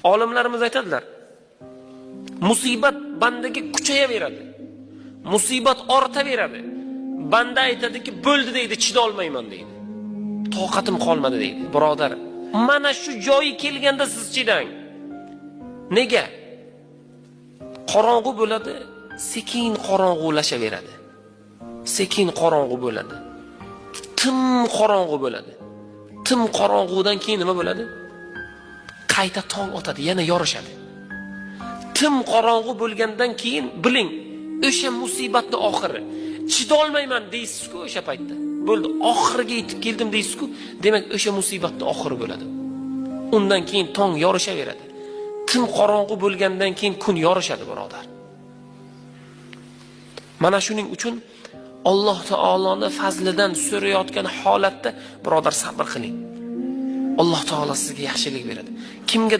Olimlarimiz aytadilar, musibat bandaga kuchayaveradi. Musibat ortaveradi. Banda aytadiki, bo'ldi deydi, chida olmayman deydi. Toqatim qolmadi deydi. Birodar, mana shu joyi kelganda siz chidang. Nega? Qorong'u bo'ladi, sekin qorong'ulashaveradi. Sekin qorong'u bo'ladi. Tim qorong'u bo'ladi. Tim qorong'udan keyin nima bo'ladi? Qayta tong otadi, yana yorishadi. Tim qorong'u bo'lgandan keyin biling, o'sha musibatning oxiri. Chida olmayman deysiz-ku o'sha paytda. Bo'ldi, oxiriga yetib keldim deysiz-ku, demak o'sha musibatning oxiri bo'ladi. Undan keyin tong yorishaveradi. Tim qorong'u bo'lgandan keyin kun yorishadi, birodar. Mana shuning uchun Alloh taoloning fazlidan so'rayotgan holatda birodar sabr qiling. Alloh taolo sizga yaxshilik beradi. Kimga